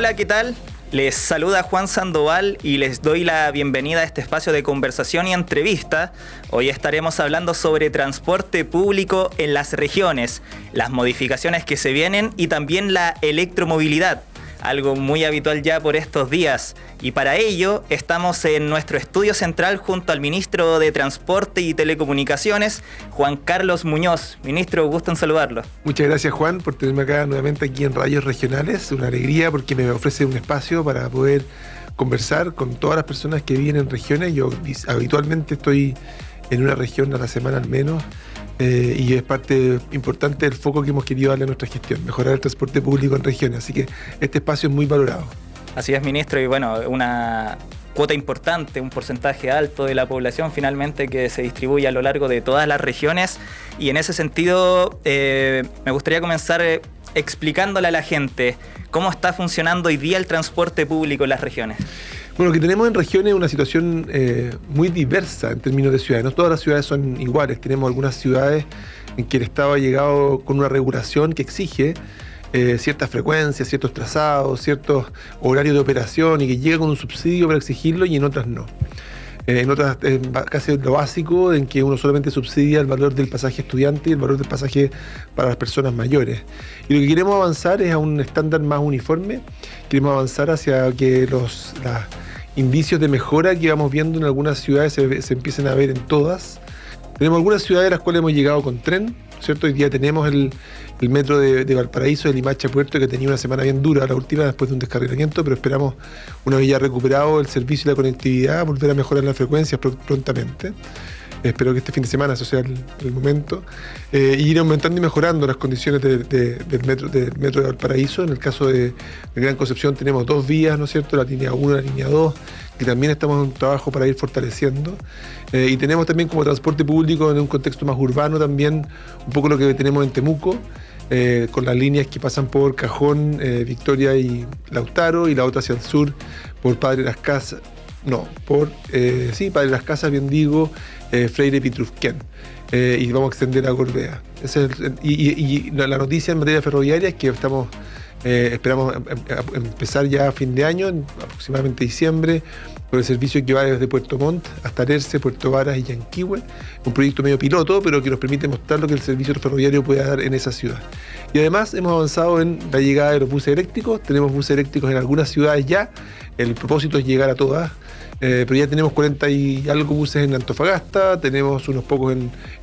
Hola, ¿qué tal? Les saluda Juan Sandoval y les doy la bienvenida a este espacio de conversación y entrevista. Hoy estaremos hablando sobre transporte público en las regiones, las modificaciones que se vienen y también la electromovilidad, algo muy habitual ya por estos días. Y para ello estamos en nuestro estudio central junto al ministro de Transporte y Telecomunicaciones, Juan Carlos Muñoz. Ministro, gusto en saludarlo. Muchas gracias, Juan, por tenerme acá nuevamente aquí en Radios Regionales. Una alegría porque me ofrece un espacio para poder conversar con todas las personas que viven en regiones. Yo habitualmente estoy en una región a la semana al menos. Y es parte importante del foco que hemos querido darle a nuestra gestión, mejorar el transporte público en regiones, así que este espacio es muy valorado. Así es, ministro, y bueno, una cuota importante, un porcentaje alto de la población finalmente que se distribuye a lo largo de todas las regiones, y en ese sentido me gustaría comenzar explicándole a la gente cómo está funcionando hoy día el transporte público en las regiones. Bueno, lo que tenemos en regiones es una situación muy diversa en términos de ciudades. No todas las ciudades son iguales. Tenemos algunas ciudades en que el Estado ha llegado con una regulación que exige ciertas frecuencias, ciertos trazados, ciertos horarios de operación y que llega con un subsidio para exigirlo, y en otras no. En otras es casi lo básico, en que uno solamente subsidia el valor del pasaje estudiante y el valor del pasaje para las personas mayores. Y lo que queremos avanzar es a un estándar más uniforme. Queremos avanzar hacia que los indicios de mejora que vamos viendo en algunas ciudades se empiecen a ver en todas. Tenemos algunas ciudades a las cuales hemos llegado con tren, ¿cierto? Hoy día tenemos el metro de Valparaíso, de Limache a Puerto, que tenía una semana bien dura, la última después de un descarrilamiento, pero esperamos, una vez ya recuperado el servicio y la conectividad, volver a mejorar las frecuencias prontamente. Espero que este fin de semana eso sea el momento. Y ir aumentando y mejorando las condiciones del metro de Valparaíso. En el caso de Gran Concepción tenemos 2 vías, ¿no es cierto? La línea 1 y la línea 2, que también estamos en un trabajo para ir fortaleciendo. Y tenemos también como transporte público en un contexto más urbano también un poco lo que tenemos en Temuco, con las líneas que pasan por Cajón, Victoria y Lautaro, y la otra hacia el sur por Padre Las Casas. Padre Las Casas, bien digo, Freire y Pitrufquén, y vamos a extender a Gorbea. Y la noticia en materia ferroviaria es que esperamos empezar ya a fin de año, aproximadamente diciembre, con el servicio que va desde Puerto Montt hasta Lerce, Puerto Varas y Yanquihue, un proyecto medio piloto, pero que nos permite mostrar lo que el servicio ferroviario puede dar en esa ciudad. Y además hemos avanzado en la llegada de los buses eléctricos. Tenemos buses eléctricos en algunas ciudades ya. El propósito es llegar a todas. Pero ya tenemos 40 y algo buses en Antofagasta, tenemos unos pocos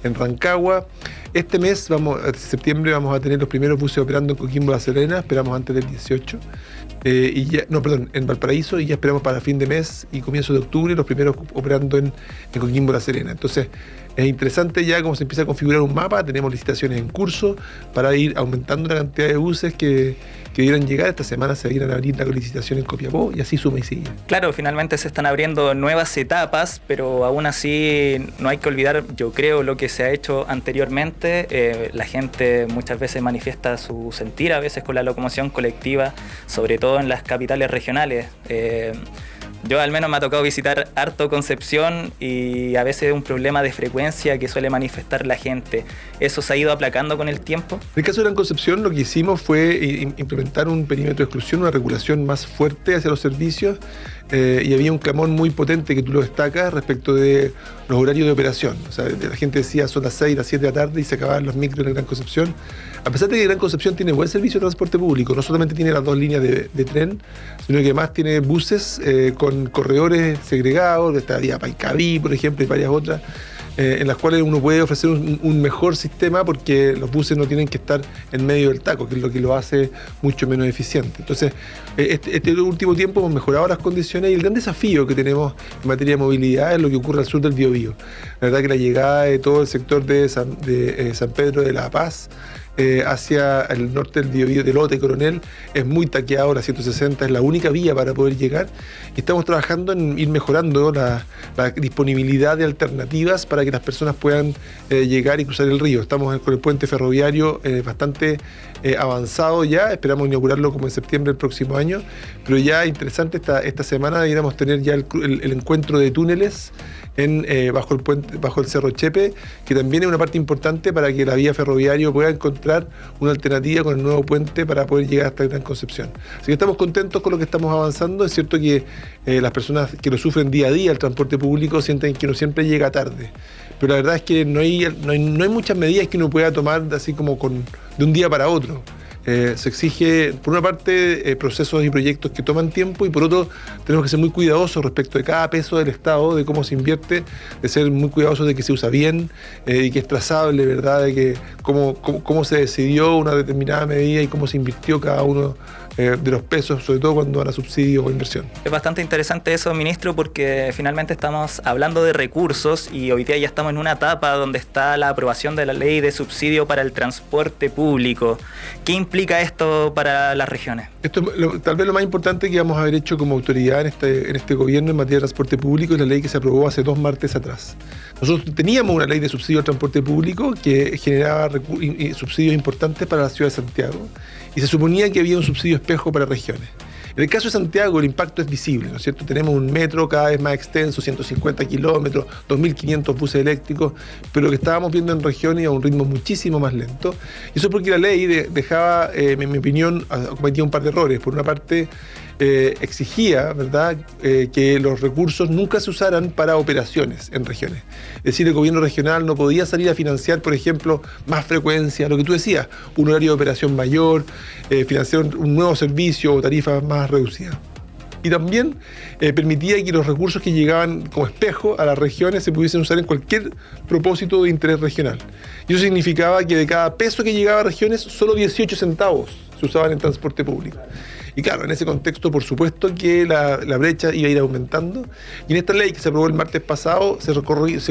en Rancagua. Este mes, septiembre, vamos a tener los primeros buses operando en Coquimbo La Serena, esperamos antes del 18. En Valparaíso, y ya esperamos para fin de mes y comienzo de octubre los primeros operando en Coquimbo La Serena. Entonces, es interesante ya cómo se empieza a configurar un mapa. Tenemos licitaciones en curso para ir aumentando la cantidad de buses que debieran llegar. Esta semana se irán a abrir la licitación en Copiapó y así suma y sigue. Claro, finalmente se están abriendo nuevas etapas, pero aún así no hay que olvidar, yo creo, lo que se ha hecho anteriormente. La gente muchas veces manifiesta su sentir, a veces con la locomoción colectiva, sobre todo en las capitales regionales. Yo al menos me ha tocado visitar harto Concepción y a veces es un problema de frecuencia que suele manifestar la gente. ¿Eso se ha ido aplacando con el tiempo? En el caso de Gran Concepción, lo que hicimos fue implementar un perímetro de exclusión, una regulación más fuerte hacia los servicios, y había un clamor muy potente, que tú lo destacas, respecto de los horarios de operación. O sea, la gente decía son las 6, las 7 de la tarde y se acababan los micros en Gran Concepción. A pesar de que Gran Concepción tiene buen servicio de transporte público, no solamente tiene las 2 líneas de tren, sino que además tiene buses con corredores segregados, está vía Paicaví, por ejemplo, y varias otras, en las cuales uno puede ofrecer un mejor sistema, porque los buses no tienen que estar en medio del taco, que es lo que lo hace mucho menos eficiente. Entonces, este último tiempo hemos mejorado las condiciones, y el gran desafío que tenemos en materia de movilidad es lo que ocurre al sur del Biobío. La verdad que la llegada de todo el sector de San Pedro de la Paz hacia el norte del Biobío, de Lota y Coronel, es muy taqueado. La 160 es la única vía para poder llegar, y estamos trabajando en ir mejorando la disponibilidad de alternativas para que las personas puedan llegar y cruzar el río. Estamos con el puente ferroviario bastante avanzado ya, esperamos inaugurarlo como en septiembre del próximo año, pero ya interesante, esta semana deberíamos tener ya el encuentro de túneles bajo el Cerro Chepe, que también es una parte importante para que la vía ferroviaria pueda encontrar una alternativa con el nuevo puente para poder llegar hasta Gran Concepción. Así que estamos contentos con lo que estamos avanzando. Es cierto que las personas que lo sufren día a día, el transporte público, sienten que uno siempre llega tarde. Pero la verdad es que no hay muchas medidas que uno pueda tomar así como de un día para otro. Se exige, por una parte, procesos y proyectos que toman tiempo, y por otro, tenemos que ser muy cuidadosos respecto de cada peso del Estado, de cómo se invierte, de ser muy cuidadosos de que se usa bien y que es trazable, ¿verdad? De que cómo se decidió una determinada medida y cómo se invirtió cada uno de los pesos, sobre todo cuando van a subsidio o inversión. Es bastante interesante eso, ministro, porque finalmente estamos hablando de recursos y hoy día ya estamos en una etapa donde está la aprobación de la ley de subsidio para el transporte público. ¿Qué implica esto para las regiones? Esto es tal vez lo más importante que vamos a haber hecho como autoridad en este gobierno en materia de transporte público, es la ley que se aprobó hace 2 martes atrás. Nosotros teníamos una ley de subsidio al transporte público que generaba subsidios importantes para la ciudad de Santiago, y se suponía que había un subsidio espejo para regiones. En el caso de Santiago el impacto es visible, ¿no es cierto? Tenemos un metro cada vez más extenso, 150 kilómetros, 2.500 buses eléctricos, pero lo que estábamos viendo en regiones a un ritmo muchísimo más lento. Y eso es porque la ley dejaba, en mi opinión, cometía un par de errores. Por una parte, exigía, ¿verdad?, que los recursos nunca se usaran para operaciones en regiones. Es decir, el gobierno regional no podía salir a financiar, por ejemplo, más frecuencia, lo que tú decías, un horario de operación mayor, financiar un nuevo servicio o tarifas más reducidas. Y también permitía que los recursos que llegaban como espejo a las regiones se pudiesen usar en cualquier propósito de interés regional. Y eso significaba que de cada peso que llegaba a regiones, solo 18 centavos se usaban en transporte público. Y claro, en ese contexto, por supuesto que la brecha iba a ir aumentando. Y en esta ley que se aprobó el martes pasado, se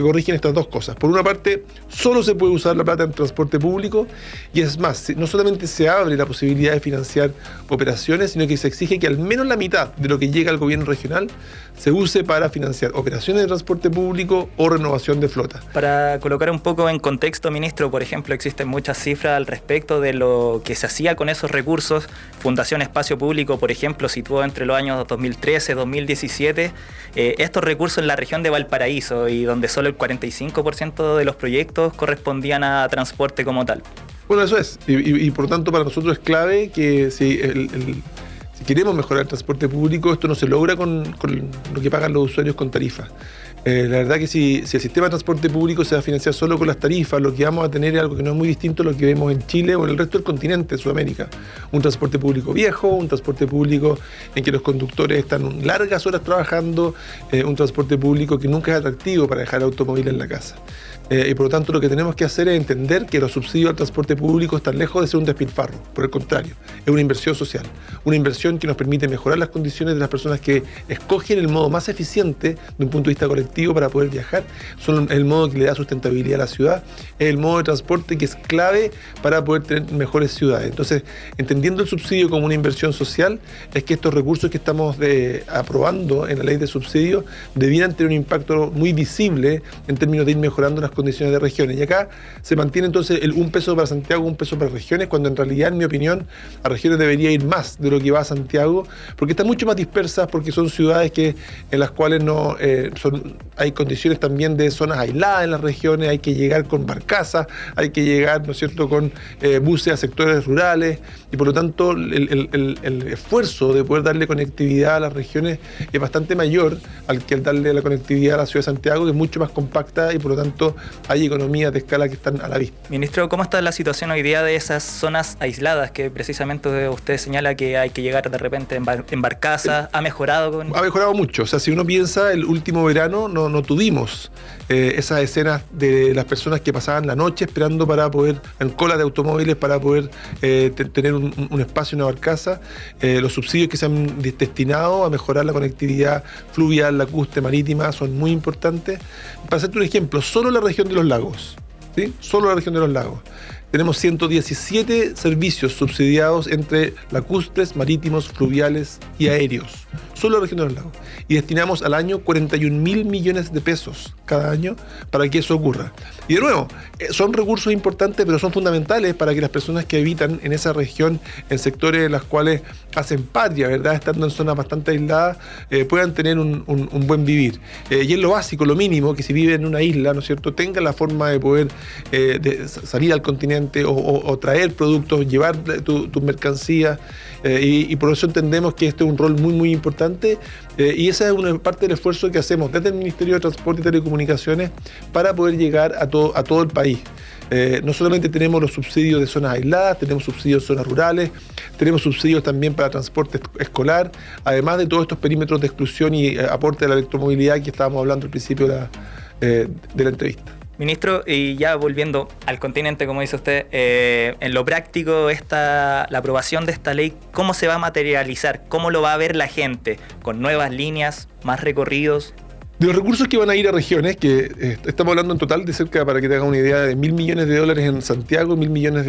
corrigen estas dos cosas. Por una parte, solo se puede usar la plata en transporte público, y es más, no solamente se abre la posibilidad de financiar operaciones, sino que se exige que al menos la mitad de lo que llega al gobierno regional se use para financiar operaciones de transporte público o renovación de flota. Para colocar un poco en contexto, ministro, por ejemplo, existen muchas cifras al respecto de lo que se hacía con esos recursos. Fundación Espacio Público, por ejemplo, situó entre los años 2013 y 2017 estos recursos en la región de Valparaíso, y donde solo el 45% de los proyectos correspondían a transporte como tal. Bueno, eso es. Y por lo tanto, para nosotros es clave que si queremos mejorar el transporte público, esto no se logra con lo que pagan los usuarios con tarifas. La verdad que si el sistema de transporte público se va a financiar solo con las tarifas, lo que vamos a tener es algo que no es muy distinto a lo que vemos en Chile o en el resto del continente de Sudamérica. Un transporte público viejo, un transporte público en que los conductores están largas horas trabajando, un transporte público que nunca es atractivo para dejar el automóvil en la casa. Y por lo tanto lo que tenemos que hacer es entender que los subsidios al transporte público están lejos de ser un despilfarro. Por el contrario, es una inversión social, una inversión que nos permite mejorar las condiciones de las personas que escogen el modo más eficiente de un punto de vista colectivo para poder viajar. Son el modo que le da sustentabilidad a la ciudad, es el modo de transporte que es clave para poder tener mejores ciudades. Entonces, entendiendo el subsidio como una inversión social, es que estos recursos que estamos aprobando en la ley de subsidio debieran tener un impacto muy visible en términos de ir mejorando las condiciones de regiones. Y acá se mantiene entonces el 1 peso para Santiago, 1 peso para regiones, cuando en realidad, en mi opinión, a regiones debería ir más de lo que va a Santiago, porque están mucho más dispersas, porque son ciudades en las cuales no hay condiciones también de zonas aisladas en las regiones, hay que llegar con barcazas, hay que llegar, ¿no es cierto?, con buses a sectores rurales, y por lo tanto el esfuerzo de poder darle conectividad a las regiones es bastante mayor al darle la conectividad a la ciudad de Santiago, que es mucho más compacta, y por lo tanto hay economías de escala que están a la vista. Ministro, ¿cómo está la situación hoy día de esas zonas aisladas que precisamente usted señala que hay que llegar de repente en barcaza? ¿Ha mejorado? Ha mejorado mucho. O sea, si uno piensa, el último verano no tuvimos esas escenas de las personas que pasaban la noche esperando para poder, en cola de automóviles, para poder tener un espacio en una barcaza. Los subsidios que se han destinado a mejorar la conectividad fluvial, lacustre, marítima, son muy importantes. Para hacerte un ejemplo, solo la región de los lagos, ¿sí? Solo la región de los lagos. Tenemos 117 servicios subsidiados entre lacustres, marítimos, fluviales y aéreos. solo la región de los lagos. Y destinamos al año 41.000 millones de pesos cada año para que eso ocurra. Y de nuevo, son recursos importantes, pero son fundamentales para que las personas que habitan en esa región, en sectores en los cuales hacen patria, ¿verdad?, estando en zonas bastante aisladas, puedan tener un buen vivir. Y es lo básico, lo mínimo, que si viven en una isla, ¿no es cierto?, tengan la forma de poder de salir al continente o traer productos, llevar tus mercancías. Y por eso entendemos que este es un rol muy, muy importante. Y esa es una parte del esfuerzo que hacemos desde el Ministerio de Transporte y Telecomunicaciones para poder llegar a todo el país. No solamente tenemos los subsidios de zonas aisladas, tenemos subsidios de zonas rurales, tenemos subsidios también para transporte escolar, además de todos estos perímetros de exclusión y aporte de la electromovilidad que estábamos hablando al principio de la entrevista. Ministro, y ya volviendo al continente, como dice usted, en lo práctico, la aprobación de esta ley, ¿cómo se va a materializar? ¿Cómo lo va a ver la gente? ¿Con nuevas líneas, más recorridos? De los recursos que van a ir a regiones, que estamos hablando en total de cerca, para que te hagan una idea, de $1.000 millones en Santiago, $1.000 millones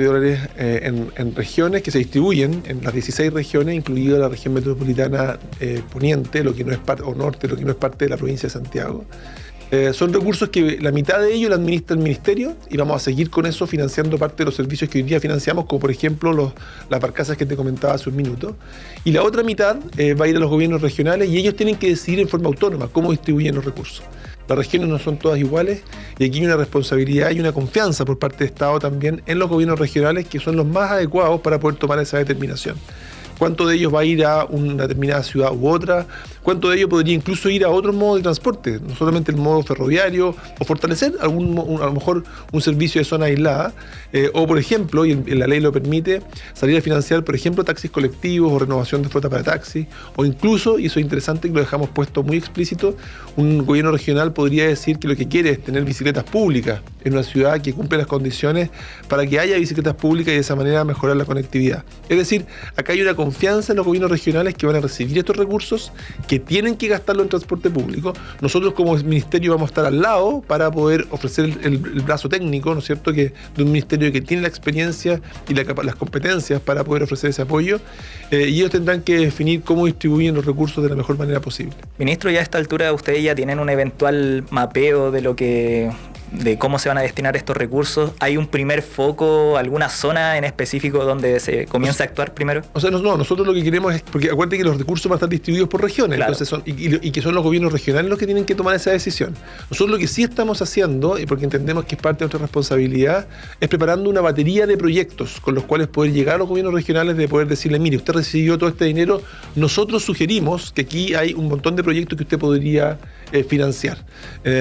en regiones que se distribuyen en las 16 regiones, incluida la región metropolitana poniente, lo que no es o norte, lo que no es parte de la provincia de Santiago. Son recursos que la mitad de ellos la administra el Ministerio y vamos a seguir con eso financiando parte de los servicios que hoy día financiamos, como por ejemplo las barcazas que te comentaba hace un minuto. Y la otra mitad va a ir a los gobiernos regionales y ellos tienen que decidir en forma autónoma cómo distribuyen los recursos. Las regiones no son todas iguales y aquí hay una responsabilidad y una confianza por parte del Estado también en los gobiernos regionales, que son los más adecuados para poder tomar esa determinación. ¿Cuánto de ellos va a ir a una determinada ciudad u otra? ¿Cuánto de ellos podría incluso ir a otros modos de transporte? No solamente el modo ferroviario, o fortalecer a lo mejor un servicio de zona aislada, o por ejemplo, y la ley lo permite, salir a financiar, por ejemplo, taxis colectivos o renovación de flota para taxis, o incluso, y eso es interesante que lo dejamos puesto muy explícito, un gobierno regional podría decir que lo que quiere es tener bicicletas públicas en una ciudad que cumple las condiciones para que haya bicicletas públicas y de esa manera mejorar la conectividad. Es decir, acá hay una confianza en los gobiernos regionales que van a recibir estos recursos, que tienen que gastarlo en transporte público. Nosotros como ministerio vamos a estar al lado para poder ofrecer el brazo técnico, ¿no es cierto?, que de un ministerio que tiene la experiencia y las competencias para poder ofrecer ese apoyo, y ellos tendrán que definir cómo distribuyen los recursos de la mejor manera posible. Ministro, ya a esta altura ustedes ya tienen un eventual mapeo de cómo se van a destinar estos recursos. ¿Hay un primer foco, alguna zona en específico donde se comienza a actuar primero? O sea, nosotros lo que queremos es, porque acuérdate que los recursos van a estar distribuidos por regiones, claro. Entonces y que son los gobiernos regionales los que tienen que tomar esa decisión. Nosotros lo que sí estamos haciendo, y porque entendemos que es parte de nuestra responsabilidad, es preparando una batería de proyectos con los cuales poder llegar a los gobiernos regionales, de poder decirle, mire, usted recibió todo este dinero, nosotros sugerimos que aquí hay un montón de proyectos que usted podría financiar.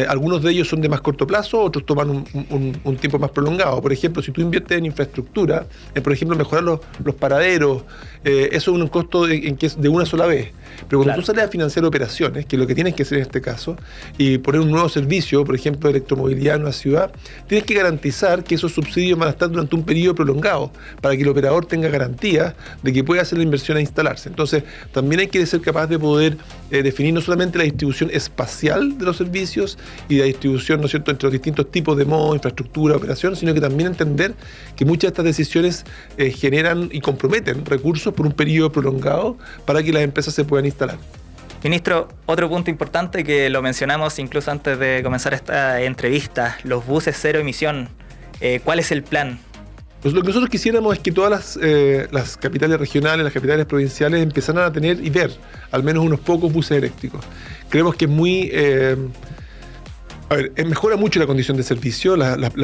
Algunos de ellos son de más corto plazo, otros toman un tiempo más prolongado. Por ejemplo, si tú inviertes en infraestructura, por ejemplo, mejorar los paraderos, eso es un costo que es de una sola vez. Pero cuando tú sales a financiar operaciones, que es lo que tienes que hacer en este caso, y poner un nuevo servicio, por ejemplo, de electromovilidad en una ciudad, tienes que garantizar que esos subsidios van a estar durante un periodo prolongado, para que el operador tenga garantía de que pueda hacer la inversión a instalarse. Entonces, también hay que ser capaz de poder definir no solamente la distribución espacial de los servicios y la distribución, ¿no es cierto?, entre los distintos tipos de modo, infraestructura, operación, sino que también entender que muchas de estas decisiones generan y comprometen recursos por un periodo prolongado para que las empresas se puedan instalar. Ministro, otro punto importante que lo mencionamos incluso antes de comenzar esta entrevista, los buses cero emisión. ¿Cuál es el plan? Pues lo que nosotros quisiéramos es que todas las capitales regionales, las capitales provinciales empezaran a tener y ver al menos unos pocos buses eléctricos. Creemos que es muy... mejora mucho la condición de servicio,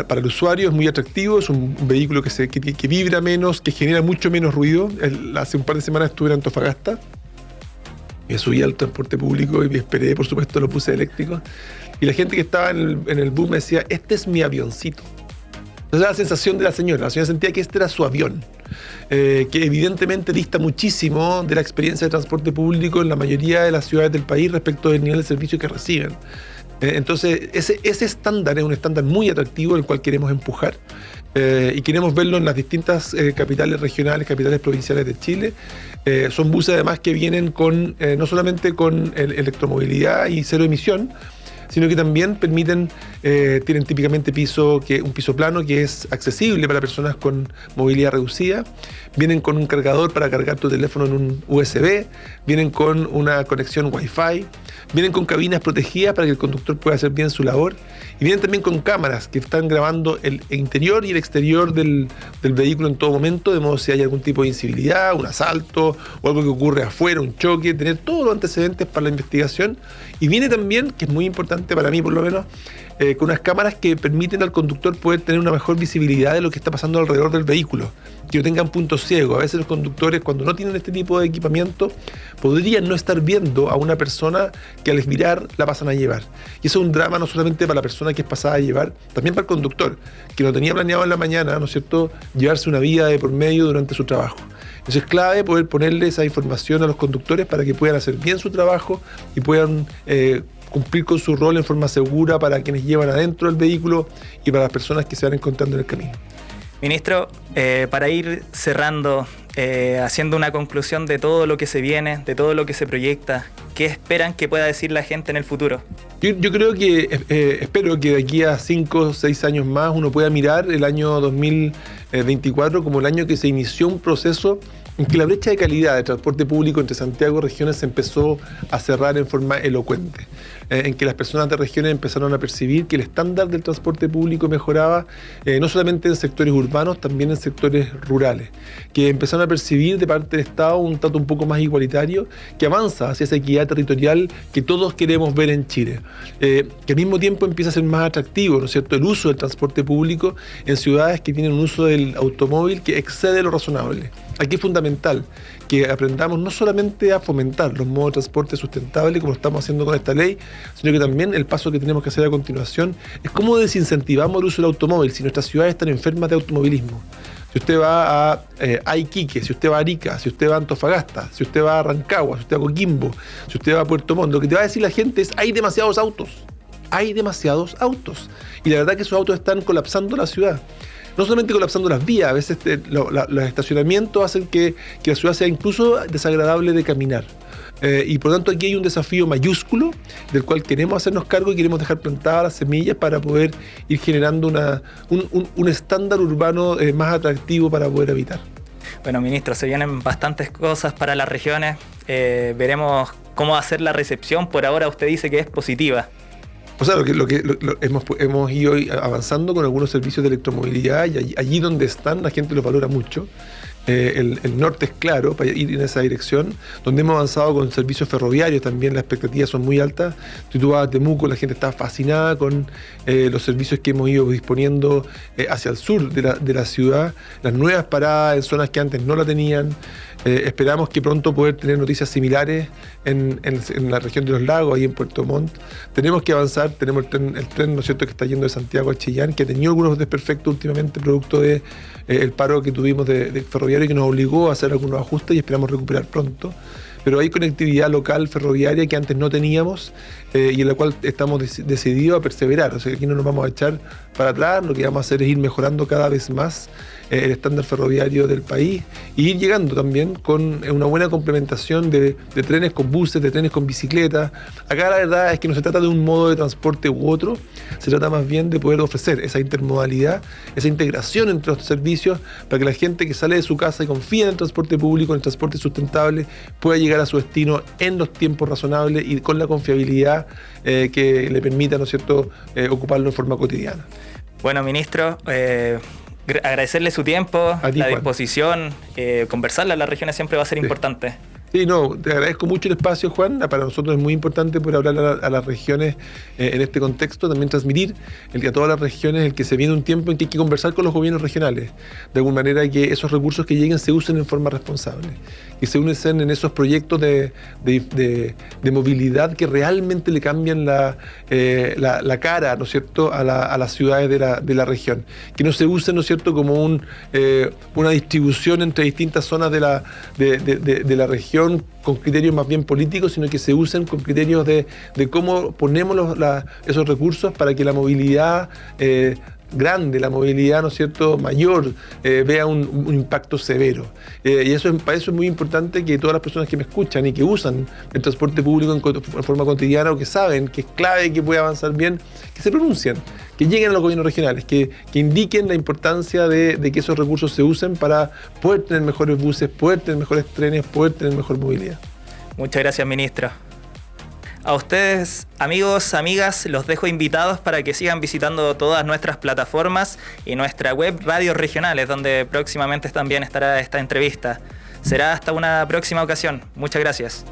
para el usuario es muy atractivo, es un vehículo que vibra menos, que genera mucho menos ruido. Hace un par de semanas estuve en Antofagasta, me subí al transporte público y esperé, por supuesto, los buses eléctricos, y la gente que estaba en el bus me decía, este es mi avioncito. Entonces la sensación de la señora sentía que este era su avión, que evidentemente dista muchísimo de la experiencia de transporte público en la mayoría de las ciudades del país respecto del nivel de servicio que reciben. Entonces, ese estándar es un estándar muy atractivo, el cual queremos empujar, y queremos verlo en las distintas capitales regionales, capitales provinciales de Chile. Son buses además que vienen no solamente con electromovilidad y cero emisión, sino que también permiten, tienen típicamente un piso plano que es accesible para personas con movilidad reducida, vienen con un cargador para cargar tu teléfono en un USB, vienen con una conexión Wi-Fi, vienen con cabinas protegidas para que el conductor pueda hacer bien su labor, y vienen también con cámaras que están grabando el interior y el exterior del vehículo en todo momento, de modo si hay algún tipo de incivilidad, un asalto o algo que ocurre afuera, un choque, tener todos los antecedentes para la investigación. Y viene también, que es muy importante para mí por lo menos, con unas cámaras que permiten al conductor poder tener una mejor visibilidad de lo que está pasando alrededor del vehículo, que no tengan puntos ciegos. A veces los conductores, cuando no tienen este tipo de equipamiento, podrían no estar viendo a una persona que al mirar la pasan a llevar. Y eso es un drama no solamente para la persona que es pasada a llevar, también para el conductor, que lo tenía planeado en la mañana, ¿no es cierto?, llevarse una vida de por medio durante su trabajo. Entonces es clave poder ponerle esa información a los conductores para que puedan hacer bien su trabajo y puedan cumplir con su rol en forma segura para quienes llevan adentro del vehículo y para las personas que se van encontrando en el camino. Ministro, para ir cerrando, haciendo una conclusión de todo lo que se viene, de todo lo que se proyecta, ¿qué esperan que pueda decir la gente en el futuro? Yo creo que, espero que de aquí a 5 o 6 años más uno pueda mirar el año 2024 como el año que se inició un proceso en que la brecha de calidad de transporte público entre Santiago y regiones se empezó a cerrar en forma elocuente, en que las personas de regiones empezaron a percibir que el estándar del transporte público mejoraba, no solamente en sectores urbanos, también en sectores rurales, que empezaron a percibir de parte del Estado un trato un poco más igualitario, que avanza hacia esa equidad territorial que todos queremos ver en Chile, que al mismo tiempo empieza a ser más atractivo, ¿no es cierto?, el uso del transporte público en ciudades que tienen un uso del automóvil que excede lo razonable. Aquí es fundamental que aprendamos no solamente a fomentar los modos de transporte sustentables como lo estamos haciendo con esta ley, sino que también el paso que tenemos que hacer a continuación es cómo desincentivamos el uso del automóvil si nuestras ciudades están enfermas de automovilismo. Si usted va a Iquique, si usted va a Arica, si usted va a Antofagasta, si usted va a Rancagua, si usted va a Coquimbo, si usted va a Puerto Montt, lo que te va a decir la gente es: hay demasiados autos. Hay demasiados autos. Y la verdad que esos autos están colapsando la ciudad. No solamente colapsando las vías, a veces los estacionamientos hacen que la ciudad sea incluso desagradable de caminar. Y por lo tanto aquí hay un desafío mayúsculo del cual queremos hacernos cargo y queremos dejar plantadas las semillas para poder ir generando un estándar urbano más atractivo para poder habitar. Bueno, ministro, se vienen bastantes cosas para las regiones. Veremos cómo va a ser la recepción. Por ahora usted dice que es positiva. O sea, hemos ido avanzando con algunos servicios de electromovilidad y allí donde están la gente los valora mucho. El norte es claro para ir en esa dirección, donde hemos avanzado con servicios ferroviarios también, las expectativas son muy altas. Si tú vas a Temuco, la gente está fascinada con los servicios que hemos ido disponiendo hacia el sur de la ciudad, las nuevas paradas en zonas que antes no la tenían. Esperamos que pronto poder tener noticias similares en la región de los lagos, ahí en Puerto Montt. Tenemos que avanzar, tenemos el tren, ¿no es cierto?, que está yendo de Santiago a Chillán, que ha tenido algunos desperfectos últimamente producto de el paro que tuvimos de ferroviario, que nos obligó a hacer algunos ajustes y esperamos recuperar pronto. Pero hay conectividad local ferroviaria que antes no teníamos y en la cual estamos decididos a perseverar. O sea, aquí no nos vamos a echar para atrás, lo que vamos a hacer es ir mejorando cada vez más el estándar ferroviario del país y ir llegando también con una buena complementación de trenes con buses, de trenes con bicicletas. Acá la verdad es que no se trata de un modo de transporte u otro, se trata más bien de poder ofrecer esa intermodalidad, esa integración entre los servicios para que la gente que sale de su casa y confía en el transporte público, en el transporte sustentable, pueda llegar a su destino en los tiempos razonables y con la confiabilidad que le permita, ¿no es cierto?, ocuparlo en forma cotidiana. Bueno, ministro, agradecerle su tiempo, la disposición, conversarle a las regiones siempre va a ser importante. Sí, no, te agradezco mucho el espacio, Juan. Para nosotros es muy importante poder hablar a las regiones en este contexto, también transmitir a todas las regiones el que se viene un tiempo en que hay que conversar con los gobiernos regionales, de alguna manera que esos recursos que lleguen se usen en forma responsable, que se unen en esos proyectos de movilidad que realmente le cambian la cara, ¿no es cierto?, a las ciudades de la región, que no se usen, ¿no es cierto?, como una distribución entre distintas zonas de la región con criterios más bien políticos, sino que se usen con criterios de cómo ponemos esos recursos para que la movilidad grande, la movilidad, ¿no es cierto?, mayor, vea un impacto severo. Y para eso es muy importante que todas las personas que me escuchan y que usan el transporte público en forma cotidiana o que saben que es clave que puede avanzar bien, que se pronuncien, que lleguen a los gobiernos regionales, que indiquen la importancia de que esos recursos se usen para poder tener mejores buses, poder tener mejores trenes, poder tener mejor movilidad. Muchas gracias, ministro. A ustedes, amigos, amigas, los dejo invitados para que sigan visitando todas nuestras plataformas y nuestra web Radios Regionales, donde próximamente también estará esta entrevista. Será hasta una próxima ocasión. Muchas gracias.